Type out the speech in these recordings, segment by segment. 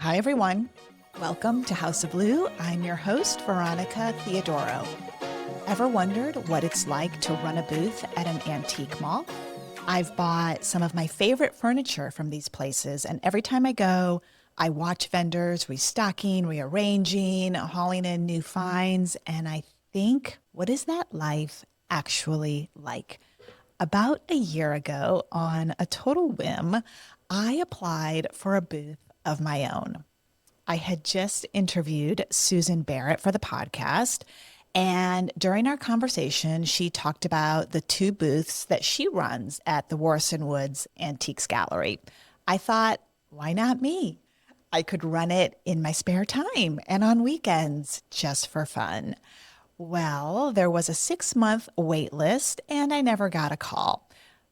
Hi, everyone. Welcome to House of Blue. I'm your host, Veronica Theodoro. Ever wondered what it's like to run a booth at an antique mall? I've bought some of my favorite furniture from these places, and every time I go, I watch vendors restocking, rearranging, hauling in new finds, and I think, what is that life actually like? About a year ago, on a total whim, I applied for a booth of my own. I had just interviewed Susan Barrett for the podcast, and during our conversation, she talked about the two booths that she runs at the Warson Woods Antiques Gallery. I thought, why not me? I could run it in my spare time and on weekends just for fun. Well, there was a 6-month wait list, and I never got a call.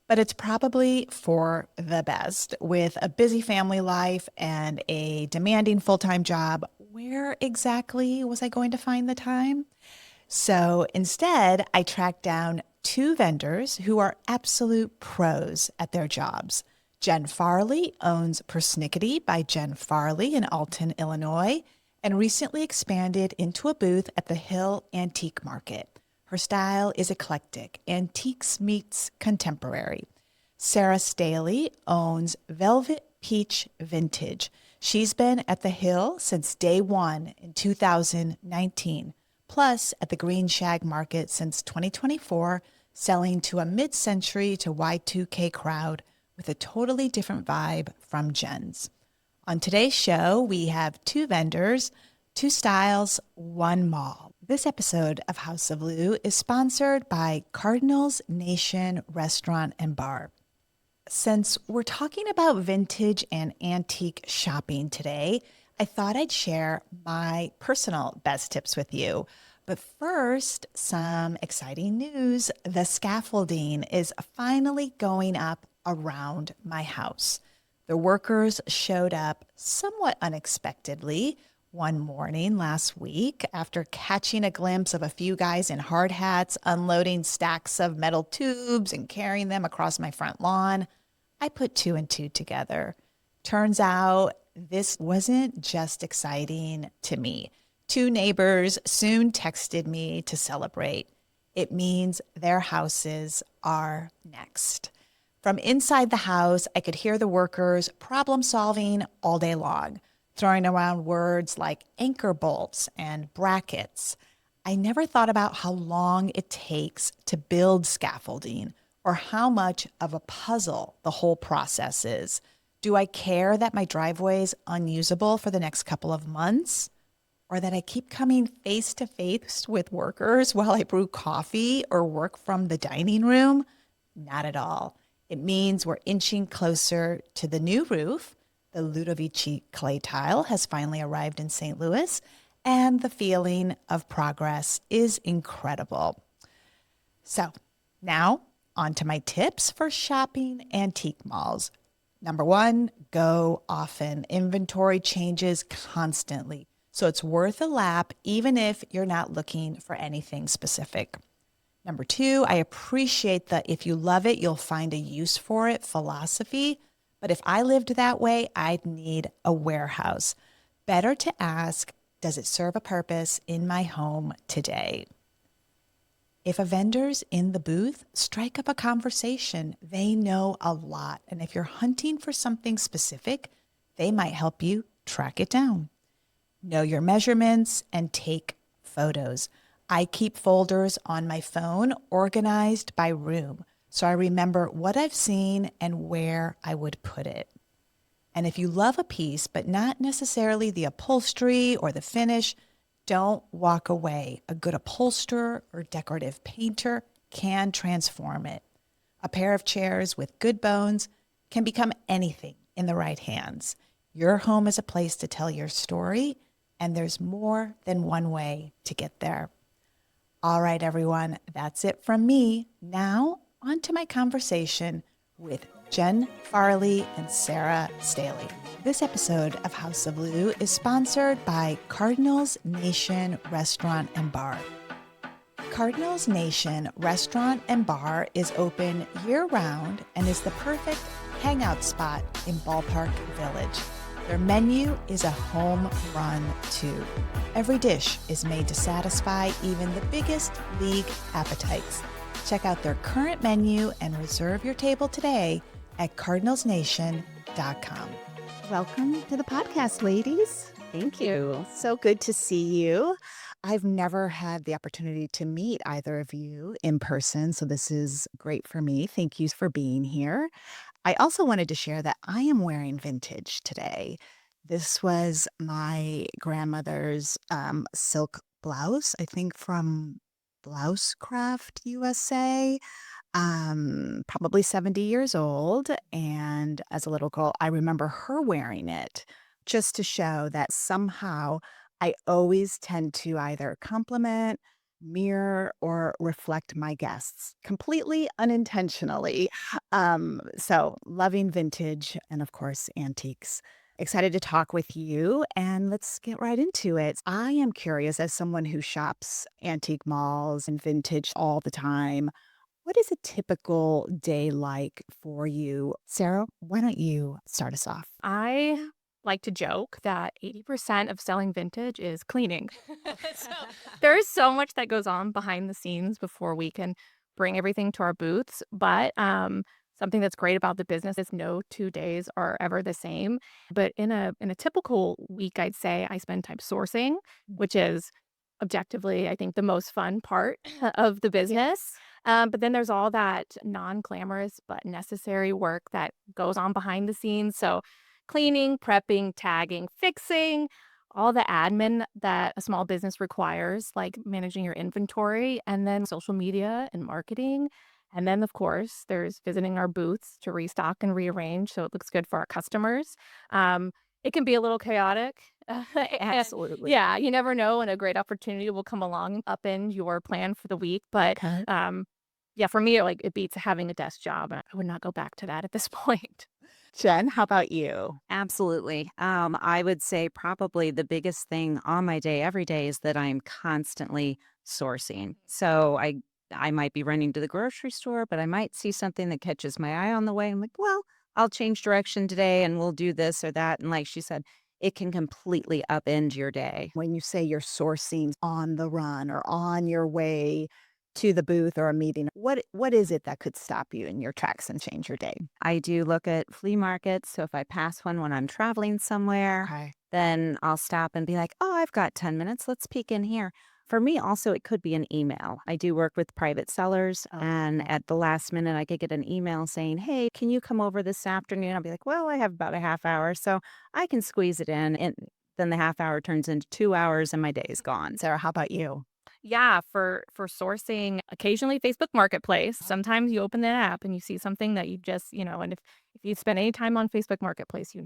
But it's probably for the best. With a busy family life and a demanding full-time job, where exactly was I going to find the time? So instead, I tracked down two vendors who are absolute pros at their jobs. Jen Farley owns Persnickety by Jen Farley in Alton, Illinois, and recently expanded into a booth at the Hill Antique Market. Her style is eclectic, antiques meets contemporary. Sarah Staley owns Velvet Peach Vintage. She's been at the Hill since day one in 2019, plus at the Green Shag Market since 2024, selling to a mid-century to Y2K crowd with a totally different vibe from Jen's. On today's show, we have two vendors, two styles, one mall. This episode of House of Blue is sponsored by Cardinals Nation Restaurant and Bar. Since we're talking about vintage and antique shopping today, I thought I'd share my personal best tips with you. But first, some exciting news. The scaffolding is finally going up around my house. The workers showed up somewhat unexpectedly one morning last week after catching a glimpse of a few guys in hard hats unloading stacks of metal tubes and carrying them across my front lawn. I put two and two together. Turns out this wasn't just exciting to me. Two neighbors soon texted me to celebrate. It means their houses are next. From inside the house, I could hear the workers problem solving all day long, throwing around words like anchor bolts and brackets. I never thought about how long it takes to build scaffolding or how much of a puzzle the whole process is. Do I care that my driveway's unusable for the next couple of months? Or that I keep coming face to face with workers while I brew coffee or work from the dining room? Not at all. It means we're inching closer to the new roof. The Ludovici clay tile has finally arrived in St. Louis, and the feeling of progress is incredible. So now on to my tips for shopping antique malls. Number one, go often. Inventory changes constantly, so it's worth a lap even if you're not looking for anything specific. Number two, I appreciate the if you love it, you'll find a use for it philosophy. But if I lived that way, I'd need a warehouse. Better to ask, does it serve a purpose in my home today? If a vendor's in the booth, strike up a conversation. They know a lot. And if you're hunting for something specific, they might help you track it down. Know your measurements and take photos. I keep folders on my phone organized by room, so I remember what I've seen and where I would put it. And if you love a piece, but not necessarily the upholstery or the finish, don't walk away. A good upholsterer or decorative painter can transform it. A pair of chairs with good bones can become anything in the right hands. Your home is a place to tell your story, and there's more than one way to get there. All right, everyone, that's it from me. Now, on to my conversation with Jen Farley and Sarah Staley. This episode of House of Blue is sponsored by Cardinals Nation Restaurant and Bar. Cardinals Nation Restaurant and Bar is open year-round and is the perfect hangout spot in Ballpark Village. Their menu is a home run, too. Every dish is made to satisfy even the biggest league appetites. Check out their current menu and reserve your table today at cardinalsnation.com. Welcome to the podcast, ladies. Thank you. So good to see you. I've never had the opportunity to meet either of you in person, so this is great for me. Thank you for being here. I also wanted to share that I am wearing vintage today. This was my grandmother's silk blouse, I think from Blouse Craft USA, probably 70 years old. And as a little girl, I remember her wearing it just to show that somehow I always tend to either compliment, mirror, or reflect my guests completely unintentionally. So loving vintage and, of course, antiques. Excited to talk with you, and let's get right into it. I am curious, as someone who shops antique malls and vintage all the time, what is a typical day like for you? Sarah, why don't you start us off? I like to joke that 80% of selling vintage is cleaning. So there is so much that goes on behind the scenes before we can bring everything to our booths. But something that's great about the business is no 2 days are ever the same. But in a typical week, I'd say I spend time sourcing, which is objectively, I think, the most fun part of the business. But then there's all that non-glamorous but necessary work that goes on behind the scenes. So cleaning, prepping, tagging, fixing, all the admin that a small business requires, like managing your inventory, and then social media and marketing. And then, of course, there's visiting our booths to restock and rearrange so it looks good for our customers. It can be a little chaotic. Absolutely. Yeah, you never know when a great opportunity will come along and upend your plan for the week. But Okay. yeah, for me, it beats having a desk job. And I would not go back to that at this point. Jen, how about you? Absolutely. I would say probably the biggest thing on my day every day is that I'm constantly sourcing. So I might be running to the grocery store, but I might see something that catches my eye on the way. I'm like, well, I'll change direction today and we'll do this or that. And like she said, it can completely upend your day. When you say you're sourcing on the run or on your way to the booth or a meeting, what is it that could stop you in your tracks and change your day? I do look at flea markets. So if I pass one when I'm traveling somewhere, Okay. then I'll stop and be like, oh, I've got 10 minutes. Let's peek in here. For me, also, it could be an email. I do work with private sellers, and at the last minute, I could get an email saying, hey, can you come over this afternoon? I'll be like, well, I have about a half hour, so I can squeeze it in. And then the half hour turns into 2 hours, and my day is gone. Sarah, how about you? Yeah, for sourcing, occasionally Facebook Marketplace. Sometimes you open the app and you see something that you just, and if you spend any time on Facebook Marketplace, you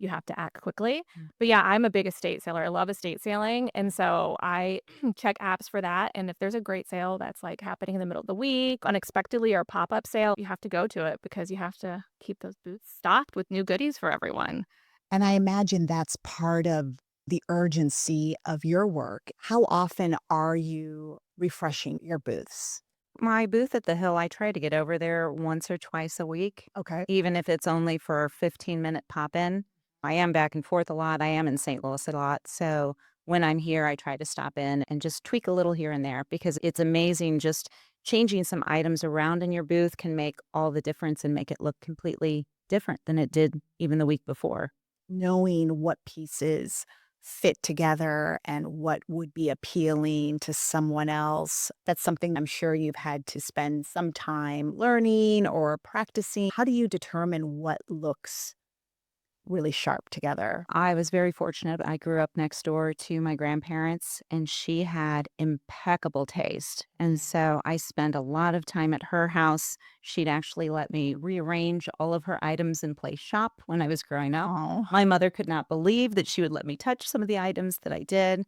have to act quickly. But yeah, I'm a big estate seller. I love estate sailing. And so I check apps for that. And if there's a great sale that's like happening in the middle of the week, unexpectedly, or a pop-up sale, you have to go to it because you have to keep those booths stocked with new goodies for everyone. And I imagine that's part of the urgency of your work. How often are you refreshing your booths? My booth at the Hill, I try to get over there once or twice a week, Okay. even if it's only for a 15-minute pop in. I am back and forth a lot. I am in St. Louis a lot. So when I'm here, I try to stop in and just tweak a little here and there because it's amazing. Just changing some items around in your booth can make all the difference and make it look completely different than it did even the week before. Knowing what pieces fit together and what would be appealing to someone else. That's something I'm sure you've had to spend some time learning or practicing. How do you determine what looks really sharp together? I was very fortunate. I grew up next door to my grandparents, and she had impeccable taste. And so I spent a lot of time at her house. She'd actually let me rearrange all of her items and play shop when I was growing up. Oh, My mother could not believe that she would let me touch some of the items that I did.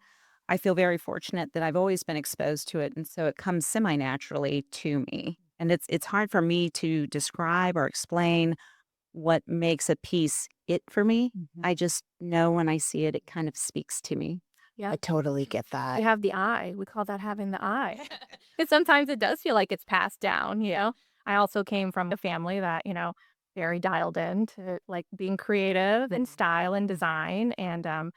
I feel very fortunate that I've always been exposed to it, and so it comes semi-naturally to me. And it's hard for me to describe or explain what makes a piece it for me. I just know when I see it, it kind of speaks to me. Yeah. I totally get We that. have the eye. We call that having the eye. And sometimes it does feel like it's passed down. I also came from a family that, very dialed in to like being creative and style and design. And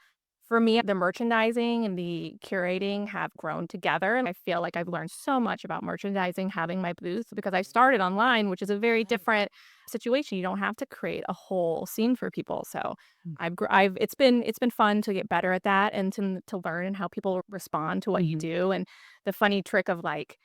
for me, the merchandising and the curating have grown together. And I feel like I've learned so much about merchandising having my booth because I started online, which is a very different situation. You don't have to create a whole scene for people. So it's been fun to get better at that and to learn how people respond to what you do. And the funny trick of like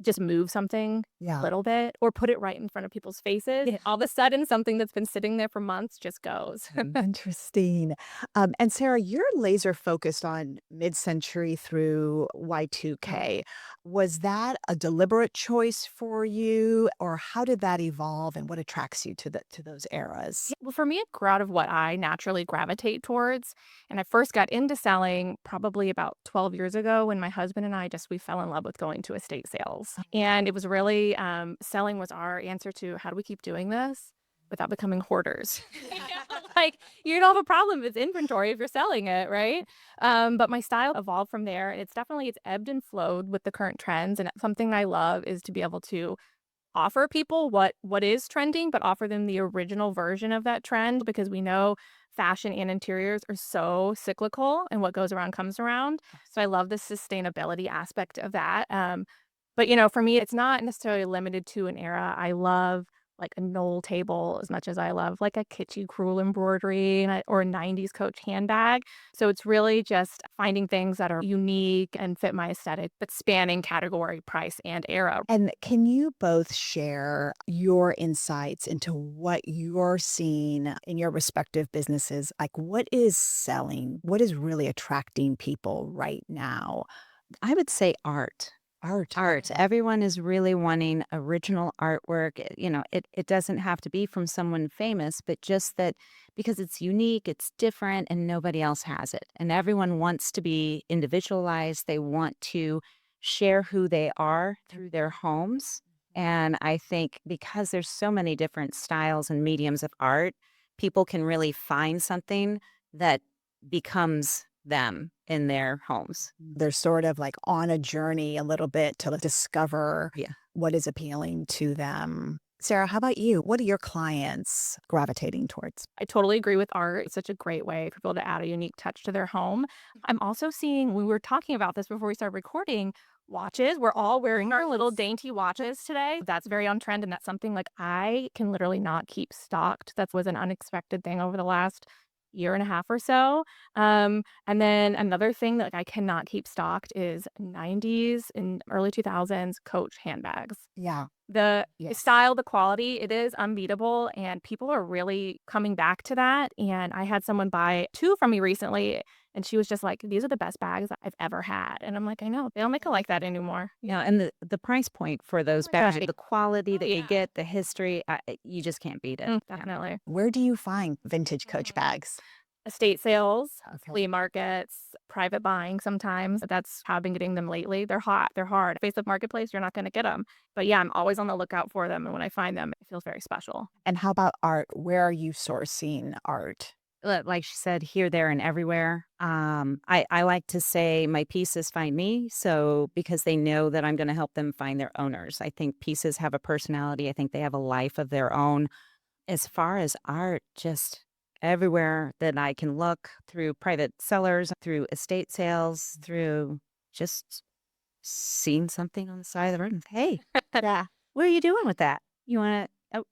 just move something a Yeah. little bit or put it right in front of people's faces. Yeah. All of a sudden, something that's been sitting there for months just goes. Interesting. And Sarah, you're laser focused on mid-century through Y2K. Was that a deliberate choice for you, or how did that evolve, and what attracts you to those eras? Yeah, well, for me, it grew out of what I naturally gravitate towards. And I first got into selling probably about 12 years ago when my husband and I we fell in love with going to estate sales. And it was really, selling was our answer to how do we keep doing this without becoming hoarders? Like, you don't have a problem with inventory if you're selling it, right? But my style evolved from there. And it's ebbed and flowed with the current trends. And something I love is to be able to offer people what is trending, but offer them the original version of that trend because we know fashion and interiors are so cyclical and what goes around comes around. So I love the sustainability aspect of that. But for me, it's not necessarily limited to an era. I love like a Knoll table as much as I love like a kitschy crewel embroidery or a 90s Coach handbag. So it's really just finding things that are unique and fit my aesthetic, but spanning category, price, and era. And can you both share your insights into what you're seeing in your respective businesses? Like, what is selling? What is really attracting people right now? I would say art. Art. Art. Everyone is really wanting original artwork. It doesn't have to be from someone famous, but just that because it's unique, it's different, and nobody else has it. And everyone wants to be individualized. They want to share who they are through their homes. And I think because there's so many different styles and mediums of art, people can really find something that becomes them in their homes. They're sort of like on a journey a little bit to discover Yeah. what is appealing to them. Sarah, how about you? What are your clients gravitating towards? I totally agree with art. It's such a great way for people to add a unique touch to their home. I'm also seeing, we were talking about this before we started recording, watches. We're all wearing our little dainty watches today. That's very on trend. And that's something like I can literally not keep stocked. That was an unexpected thing over the last year and a half or so. And then another thing that I cannot keep stocked is 90s and early 2000s Coach handbags. Yeah. The Yes. style, the quality, it is unbeatable, and people are really coming back to that, and I had someone buy 2 from me recently, and she was just like, "These are the best bags I've ever had," and I'm like, "I know, they don't make it like that anymore." Yeah, and the price point for those my gosh. bags, the quality that you Yeah. get, the history, you just can't beat it. Yeah. Definitely. Where do you find vintage Coach bags? Estate sales, Okay. flea markets, private buying sometimes. That's how I've been getting them lately. They're hot, they're hard. Facebook Marketplace, you're not gonna get them. But yeah, I'm always on the lookout for them, and when I find them, it feels very special. And how about art? Where are you sourcing art? Like she said, here, there, and everywhere. I like to say my pieces find me. So because they know that I'm going to help them find their owners. I think pieces have a personality. I think they have a life of their own. As far as art, just everywhere that I can look through private sellers, through estate sales, through just seeing something on the side of the road. Hey, Yeah. what are you doing with that? Oh,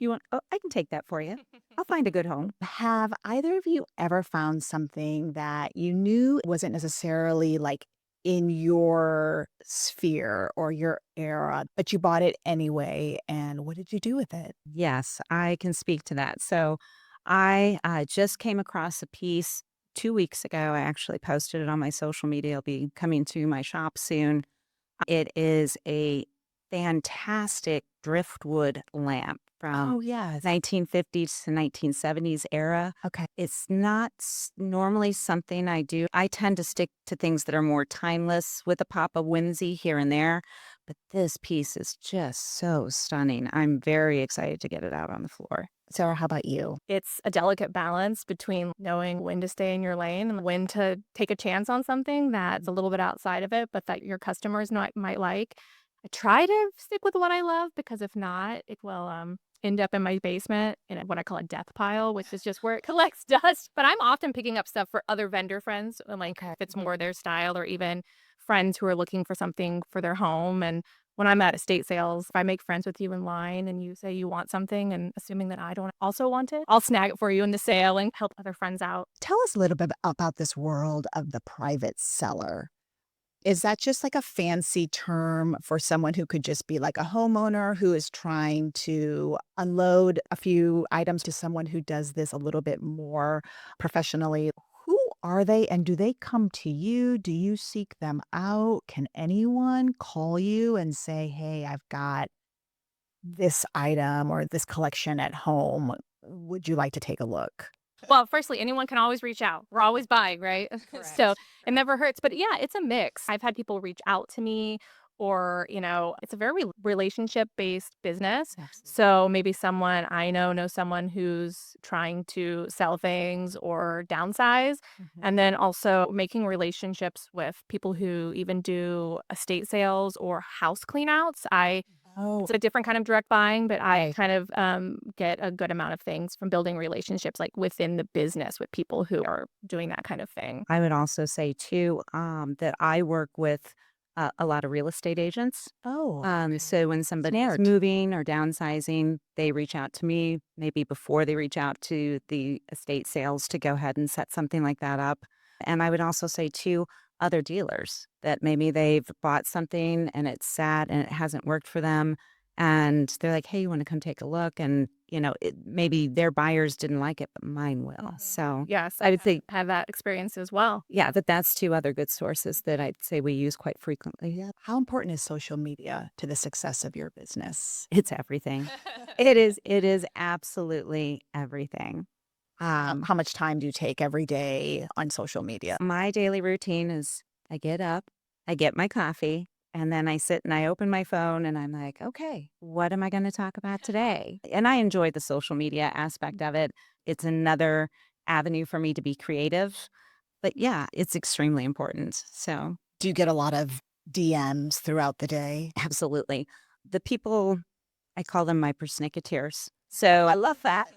I can take that for you. I'll find a good home. Have either of you ever found something that you knew wasn't necessarily like in your sphere or your era, but you bought it anyway? And what did you do with it? Yes, I can speak to that. So I just came across a piece 2 weeks ago. I actually posted it on my social media. It'll be coming to my shop soon. It is a fantastic driftwood lamp from Oh, yes. 1950s to 1970s era. Okay. It's not normally something I do. I tend to stick to things that are more timeless with a pop of whimsy here and there. But this piece is just so stunning. I'm very excited to get it out on the floor. Sarah, how about you? It's a delicate balance between knowing when to stay in your lane and when to take a chance on something that's a little bit outside of it, but that your customers might like. I try to stick with what I love because if not, it will end up in my basement in what I call a death pile, which is just where it collects dust. But I'm often picking up stuff for other vendor friends, and like if it's more their style, or even friends who are looking for something for their home. And when I'm at estate sales, if I make friends with you in line and you say you want something, and assuming that I don't also want it, I'll snag it for you in the sale and help other friends out. Tell us a little bit about this world of the private seller. Is that just like a fancy term for someone who could just be like a homeowner who is trying to unload a few items to someone who does this a little bit more professionally? Who are they and do they come to you? Do you seek them out? Can anyone call you and say, hey, I've got this item or this collection at home? Would you like to take a look? Well, firstly, anyone can always reach out. We're always buying, right? So it never hurts. But yeah, it's a mix. I've had people reach out to me, or, it's a very relationship based business. Absolutely. So maybe someone I knows someone who's trying to sell things or downsize. And then also making relationships with people who even do estate sales or house clean outs. Oh, It's a different kind of direct buying, but I right. kind of get a good amount of things from building relationships like within the business with people who are doing that kind of thing. I would also say too that I work with a lot of real estate agents. Oh, So when somebody is smart. moving or downsizing, they reach out to me maybe before they reach out to the estate sales to go ahead and set something like that up. And I would also say too, other dealers that maybe they've bought something and it's sat and it hasn't worked for them. And they're like, hey, you want to come take a look? And, maybe their buyers didn't like it, but mine will. So Yes, I would say, have that experience as well. yeah, that's two other good sources that I'd say we use quite frequently. Yeah. How important is social media to the success of your business? It's everything. It is absolutely everything. How much time do you take every day on social media? My daily routine is I get up, I get my coffee, and then I sit and I open my phone and I'm like, okay, what am I going to talk about today? And I enjoy the social media aspect of it. It's another avenue for me to be creative. But yeah, it's extremely important. So Do you get a lot of DMs throughout the day? absolutely. The people, I call them my persnicketeers. So I love that.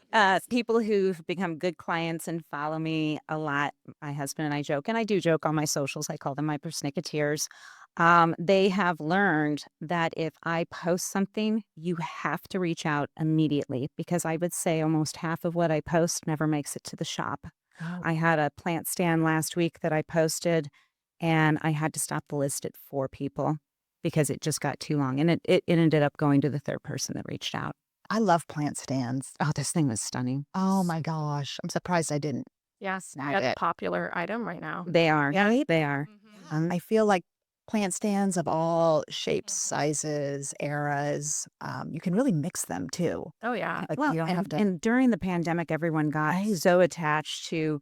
People who've become good clients and follow me a lot. My husband and I joke, and I do joke on my socials. I call them my persnicketeers. They have learned that if I post something, you have to reach out immediately because I would say almost half of what I post never makes it to the shop. Oh, I had a plant stand last week that I posted, and I had to stop the list at 4 people because it just got too long. And it ended up going to the third person that reached out. I love plant stands. Oh, this thing was stunning. Oh my gosh. I'm surprised I didn't Yes, snag that's a it. popular item right now. They are. Right? They are. I feel like plant stands of all shapes, sizes, eras, you can really mix them too. Oh, yeah. Like Well, you don't have to. and during the pandemic, everyone got so attached to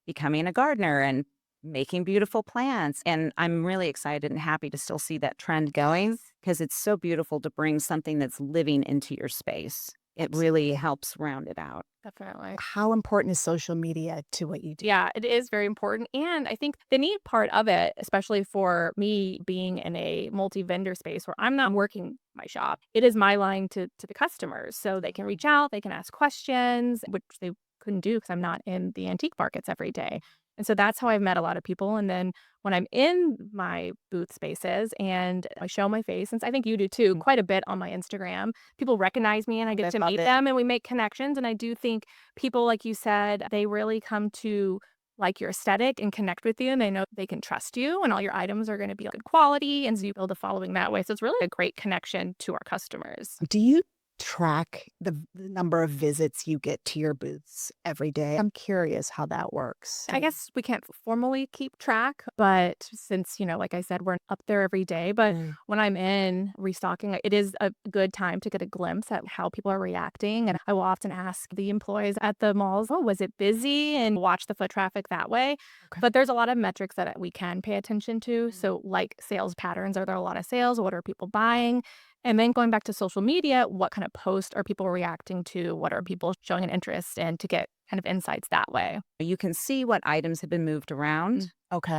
becoming a gardener and making beautiful plants. And I'm really excited and happy to still see that trend going because it's so beautiful to bring something that's living into your space. It really helps round it out. Definitely. How important is social media to what you do? Yeah, it is very important. And I think the neat part of it, especially for me being in a multi vendor space where I'm not working my shop, it is my line to the customers. So they can reach out, they can ask questions, which they couldn't do because I'm not in the antique markets every day. And so that's how I've met a lot of people. And then when I'm in my booth spaces and I show my face, since I think you do too, quite a bit on my Instagram, people recognize me and I get to meet them and we make connections. And I do think people, like you said, they really come to like your aesthetic and connect with you, and they know they can trust you and all your items are going to be good quality. And so you build a following that way. So it's really a great connection to our customers. Do you track the number of visits you get to your booths every day? I'm curious how that works. I guess we can't formally keep track, but since, like I said, we're up there every day. But when I'm in restocking, it is a good time to get a glimpse at how people are reacting. And I will often ask the employees at the malls, oh, was it busy? And watch the foot traffic that way. Okay. But there's a lot of metrics that we can pay attention to. So like sales patterns, are there a lot of sales? What are people buying? And then going back to social media, what kind of posts are people reacting to? What are people showing an interest in to get kind of insights that way? You can see what items have been moved around. Okay.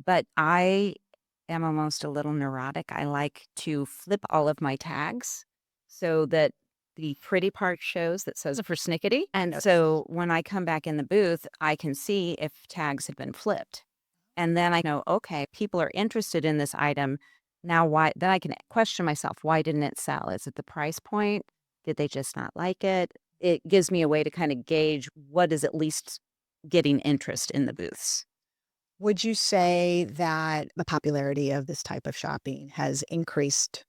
But I am almost a little neurotic. I like to flip all of my tags so that the pretty part shows that says Persnickety. And so when I come back in the booth, I can see if tags have been flipped. And then I know, okay, people are interested in this item. Now, why? Then I can question myself, why didn't it sell? Is it the price point? Did they just not like it? It gives me a way to kind of gauge what is at least getting interest in the booths. Would you say that the popularity of this type of shopping has increased?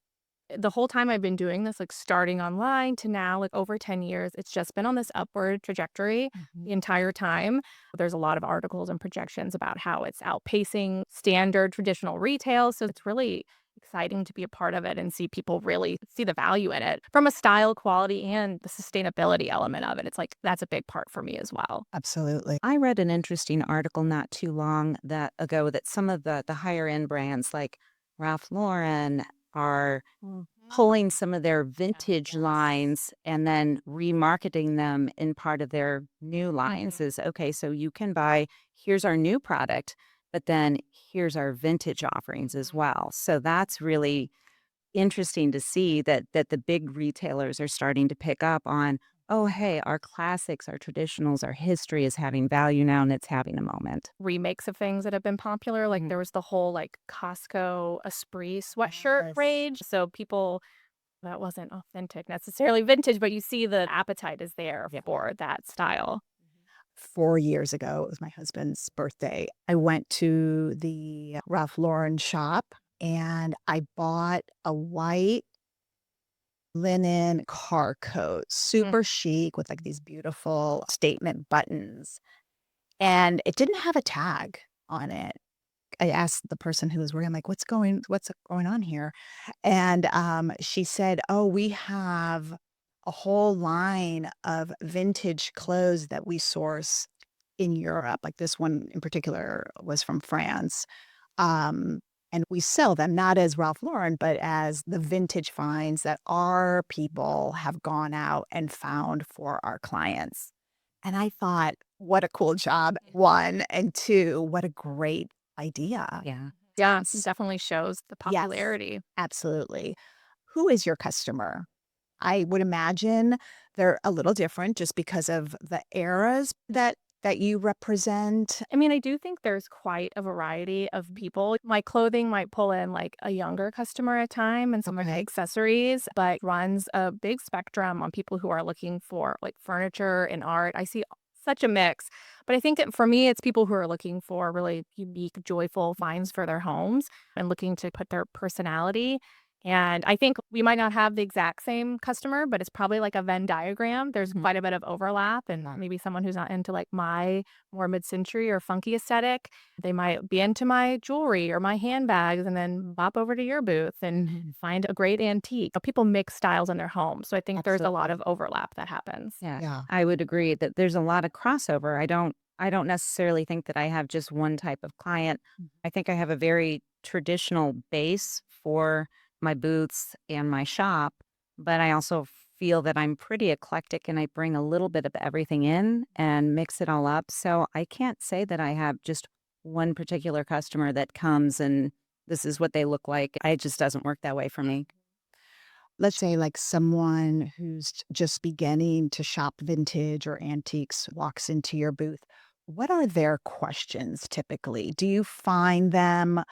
The whole time I've been doing this, like starting online to now, like over 10 years, it's just been on this upward trajectory the entire time. There's a lot of articles and projections about how it's outpacing standard traditional retail. So it's really exciting to be a part of it and see people really see the value in it from a style, quality, and the sustainability element of it. It's like that's a big part for me as well. Absolutely. I read an interesting article not too long ago that some of the higher end brands like Ralph Lauren are pulling some of their vintage lines and then remarketing them in part of their new lines is okay, so you can buy, here's our new product, but then here's our vintage offerings as well. So that's really interesting to see that the big retailers are starting to pick up on, oh, hey, our classics, our traditionals, our history is having value now and it's having a moment. Remakes of things that have been popular. Like there was the whole like Costco Esprit sweatshirt rage. So people that wasn't authentic necessarily vintage, but you see the appetite is there for that style. 4 years ago, it was my husband's birthday. I went to the Ralph Lauren shop and I bought a white linen car coat, super chic with like these beautiful statement buttons. And it didn't have a tag on it. I asked the person who was wearing, I'm like, what's going on here? And she said, oh, we have a whole line of vintage clothes that we source in Europe. Like this one in particular was from France. Um, and we sell them not as Ralph Lauren, but as the vintage finds that our people have gone out and found for our clients. And I thought, what a cool job, one, and two, what a great idea. Yeah. Yeah, S- definitely shows the Yes, popularity. absolutely. Who is your customer? I would imagine they're a little different just because of the eras that you represent. I mean, I do think there's quite a variety of people. My clothing might pull in like a younger customer at a time and some of the Okay. accessories, but runs a big spectrum on people who are looking for like furniture and art. I see such a mix. But I think for me, it's people who are looking for really unique, joyful finds for their homes and looking to put their personality. And I think we might not have the exact same customer, but it's probably like a Venn diagram. There's quite a bit of overlap, and maybe someone who's not into like my more mid-century or funky aesthetic, they might be into my jewelry or my handbags and then bop over to your booth and find a great antique. People mix styles in their home. So I think there's a lot of overlap that happens. Yeah. Yeah. I would agree that there's a lot of crossover. I don't necessarily think that I have just one type of client. I think I have a very traditional base for my booths and my shop, but I also feel that I'm pretty eclectic and I bring a little bit of everything in and mix it all up. So I can't say that I have just one particular customer that comes and this is what they look like. It just doesn't work that way for me. Let's say like someone who's just beginning to shop vintage or antiques walks into your booth. What are their questions typically? Do you find them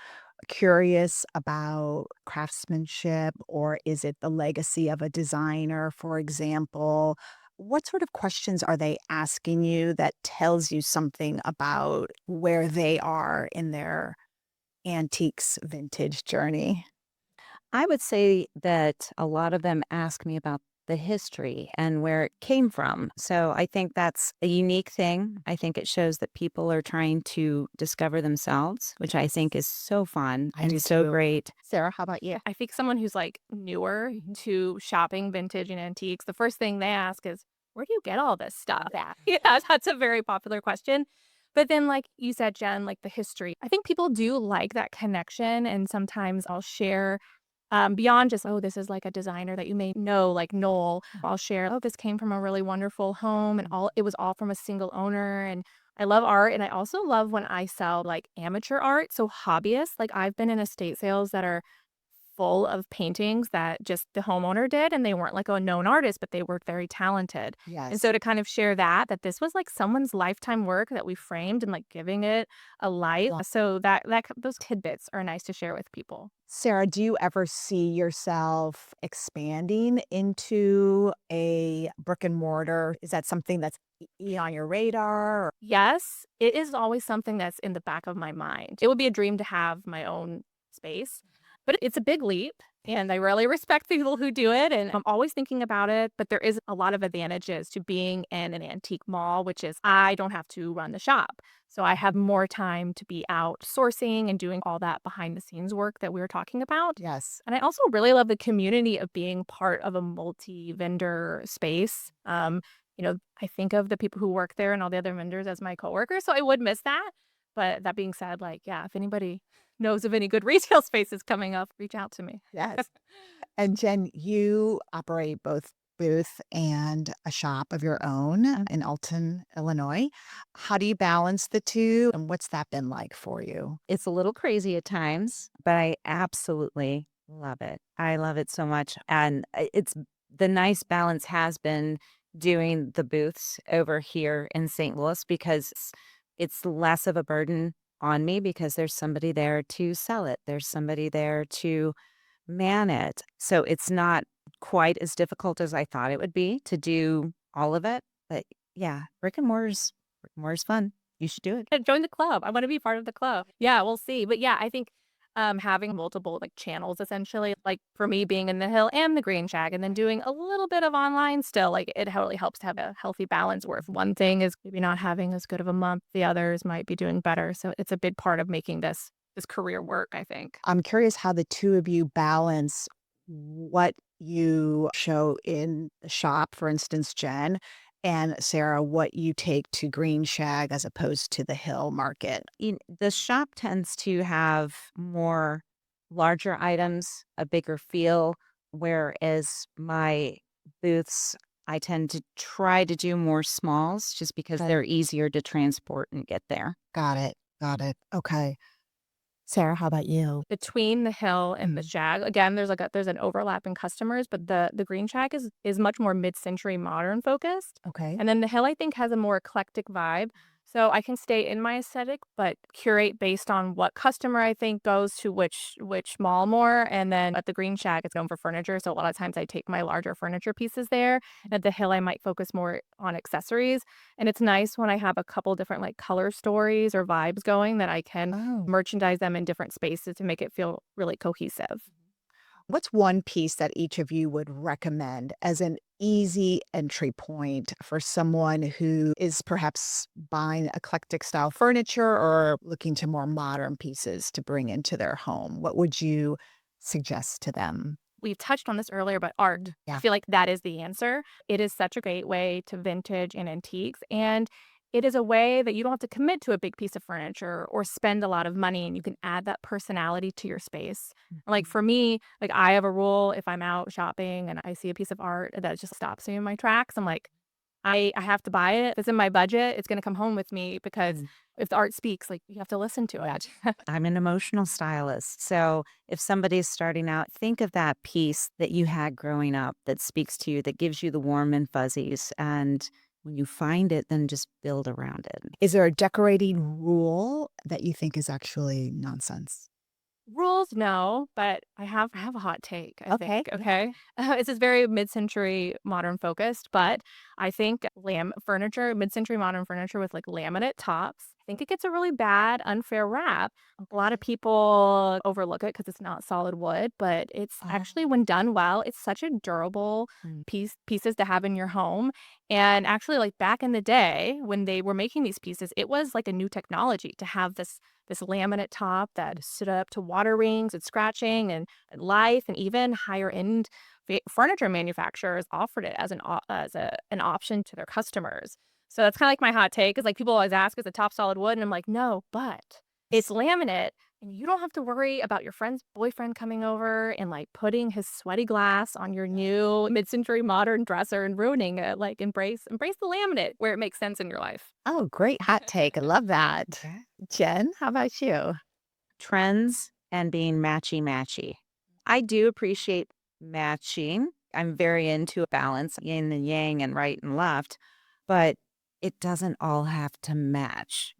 curious about craftsmanship, or is it the legacy of a designer, for example? What sort of questions are they asking you that tells you something about where they are in their antiques vintage journey? I would say that a lot of them ask me about the history and where it came from. So I think that's a unique thing. I think it shows that people are trying to discover themselves, which I think is so fun I and do so too. great. Sarah, how about you? I think someone who's like newer to shopping vintage and antiques, the first thing they ask is, where do you get all this stuff? Yeah, that's a very popular question. But then, like you said, Jen, like the history, I think people do like that connection. And sometimes I'll share beyond just, oh, this is like a designer that you may know, like Noel. I'll share, oh, this came from a really wonderful home and all it was all from a single owner. And I love art. And I also love when I sell like amateur art. So hobbyists, like I've been in estate sales that are full of paintings that just the homeowner did, and they weren't like a known artist, but they were very talented. And Yes. so to kind of share that this was like someone's lifetime work that we framed and like giving it a life. So those tidbits are nice to share with people. Sarah, do you ever see yourself expanding into a brick and mortar? Is that something that's on your radar? Yes, it is always something that's in the back of my mind. It would be a dream to have my own space, but it's a big leap. And I really respect the people who do it. And I'm always thinking about it. But there is a lot of advantages to being in an antique mall, which is I don't have to run the shop. So I have more time to be out sourcing and doing all that behind the scenes work that we were talking about. Yes. And I also really love the community of being part of a multi vendor space. I think of the people who work there and all the other vendors as my coworkers, so I would miss that. But that being said, like, yeah, if anybody knows of any good retail spaces coming up, reach out to me. Yes. And Jen, you operate both booth and a shop of your own in Alton, Illinois. How do you balance the two? And what's that been like for you? It's a little crazy at times, but I absolutely love it. I love it so much. And it's the nice balance has been doing the booths over here in St. Louis because it's less of a burden on me because there's somebody there to sell it. There's somebody there to man it. So it's not quite as difficult as I thought it would be to do all of it. But yeah, brick and mortar's fun. You should do it. Join the club. I want to be part of the club. Yeah, we'll see. But yeah, I think having multiple like channels essentially, like for me being in the Hill and the Green Shag, and then doing a little bit of online still, like it really helps to have a healthy balance where if one thing is maybe not having as good of a month, the others might be doing better. So it's a big part of making this career work, I think. I'm curious how the two of you balance what you show in the shop, for instance, Jen, and Sarah, what you take to Green Shag as opposed to the Hill Market. The shop tends to have more larger items, a bigger feel, whereas my booths, I tend to try to do more smalls just because Okay. they're easier to transport and get there. Got it. Got it. Okay. Sarah, how about you? Between the Hill and the Shag, again, there's an overlap in customers, but the Green Shag is much more mid-century modern focused. Okay. And then the Hill, I think, has a more eclectic vibe. So I can stay in my aesthetic, but curate based on what customer I think goes to which mall more. And then at the Green Shag, it's going for furniture. So a lot of times I take my larger furniture pieces there. At the Hill, I might focus more on accessories. And it's nice when I have a couple different like color stories or vibes going that I can Oh. merchandise them in different spaces to make it feel really cohesive. What's one piece that each of you would recommend as an easy entry point for someone who is perhaps buying eclectic style furniture or looking to more modern pieces to bring into their home? What would you suggest to them? We've touched on this earlier, but art, I Yeah. feel like that is the answer. It is such a great way to vintage and antiques. And it is a way that you don't have to commit to a big piece of furniture or spend a lot of money and you can add that personality to your space. Like for me, like I have a rule if I'm out shopping and I see a piece of art that just stops me in my tracks, I'm like, I have to buy it. If it's in my budget, it's gonna come home with me because if the art speaks, like you have to listen to it. I'm an emotional stylist. So if somebody's starting out, think of that piece that you had growing up that speaks to you, that gives you the warm and fuzzies. And when you find it, then just build around it. Is there a decorating rule that you think is actually nonsense? Rules, no, but I have a hot take, I Okay, think, okay? This is very mid-century modern focused, but I think mid-century modern furniture with, like, laminate tops, I think it gets a really bad, unfair rap. A lot of people overlook it because it's not solid wood, but it's actually, when done well, it's such a durable Mm. pieces to have in your home, and actually, like, back in the day, when they were making these pieces, it was like a new technology to have this laminate top that stood up to water rings and scratching and life, and even higher end furniture manufacturers offered it as an option to their customers. So that's kind of like my hot take is like people always ask, is the top solid wood? And I'm like, no, but it's laminate. And you don't have to worry about your friend's boyfriend coming over and like putting his sweaty glass on your new mid-century modern dresser and ruining it. Like embrace the laminate where it makes sense in your life. Oh, great hot take. I love that. Okay. Jen, how about you? Trends and being matchy matchy. I do appreciate matching. I'm very into a balance, yin and yang and right and left, but it doesn't all have to match.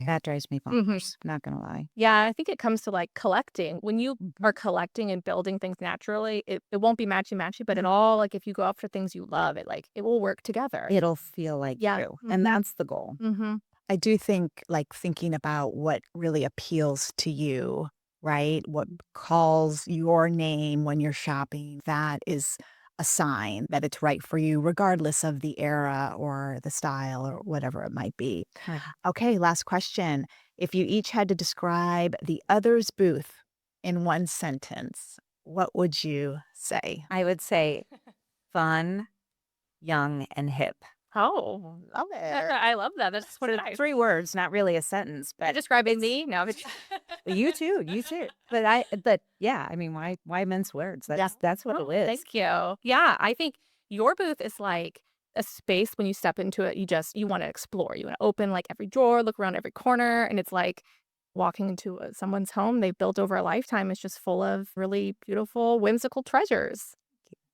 That drives me bonkers, not gonna lie. Yeah, I think it comes to like collecting. When you Mhm. are collecting and building things naturally, it won't be matchy, but it all like if you go after things you love, it will work together. It'll feel like Yeah. you, and that's the goal. Mm-hmm. I do think, like, thinking about what really appeals to you, right? What calls your name when you're shopping, that is a sign that it's right for you, regardless of the era or the style or whatever it might be. Right. Okay, last question. If you each had to describe the other's booth in one sentence, what would you say? I would say fun, young, and hip. Oh, Love it. I love that. That's what it is. 3 words, not really a sentence, You're but describing me? No, it's you too, you too. But yeah, I mean, why mince words? That's what Oh, it is. thank you. Yeah, I think your booth is like a space when you step into it, you want to explore. You want to open like every drawer, look around every corner, and it's like walking into someone's home they've built over a lifetime. It's just full of really beautiful, whimsical treasures.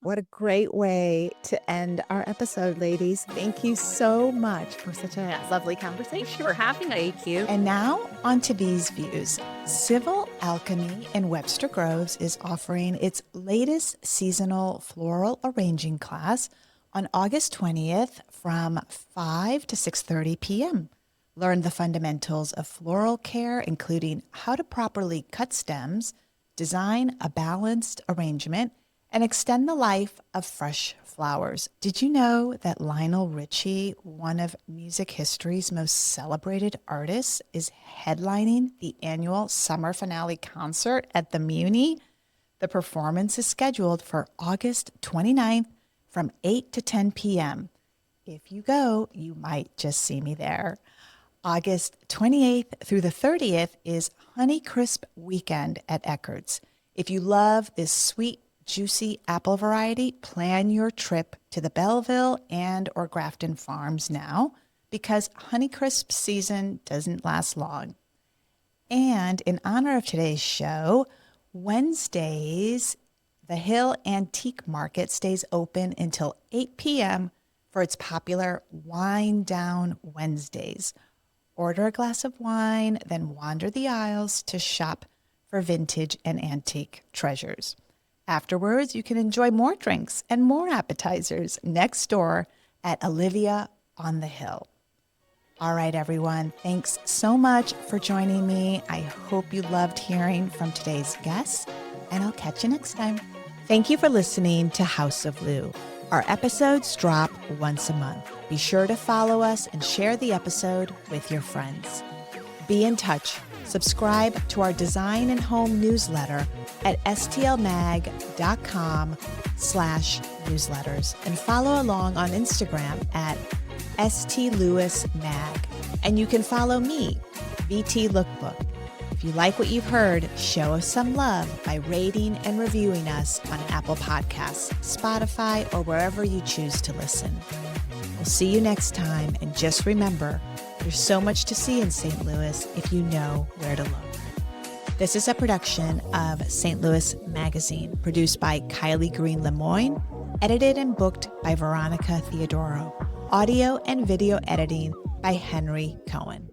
What a great way to end our episode, ladies. Thank you so much for such a lovely conversation. Thank you for having us. Thank you. And now, on to these views. Civil Alchemy in Webster Groves is offering its latest seasonal floral arranging class on August 20th from 5 to 6:30 p.m. Learn the fundamentals of floral care, including how to properly cut stems, design a balanced arrangement, and extend the life of fresh flowers. Did you know that Lionel Richie, one of music history's most celebrated artists, is headlining the annual summer finale concert at the Muni? The performance is scheduled for August 29th from 8 to 10 p.m. If you go, you might just see me there. August 28th through the 30th is Honeycrisp Weekend at Eckert's. If you love this sweet, juicy apple variety, plan your trip to the Belleville and or Grafton Farms now, because Honeycrisp season doesn't last long. And in honor of today's show, Wednesdays, the Hill Antique Market stays open until 8 p.m. for its popular Wine Down Wednesdays. Order a glass of wine, then wander the aisles to shop for vintage and antique treasures. Afterwards, you can enjoy more drinks and more appetizers next door at Olivia on the Hill. All right, everyone, thanks so much for joining me. I hope you loved hearing from today's guests, and I'll catch you next time. Thank you for listening to House of Lou. Our episodes drop once a month. Be sure to follow us and share the episode with your friends. Be in touch. Subscribe to our design and home newsletter at stlmag.com/newsletters and follow along on Instagram at stlewismag. And you can follow me, VT Lookbook. If you like what you've heard, show us some love by rating and reviewing us on Apple Podcasts, Spotify, or wherever you choose to listen. We'll see you next time, and just remember, there's so much to see in St. Louis if you know where to look. This is a production of St. Louis Magazine, produced by Kylie Green Lemoyne, edited and booked by Veronica Theodoro, audio and video editing by Henry Cohen.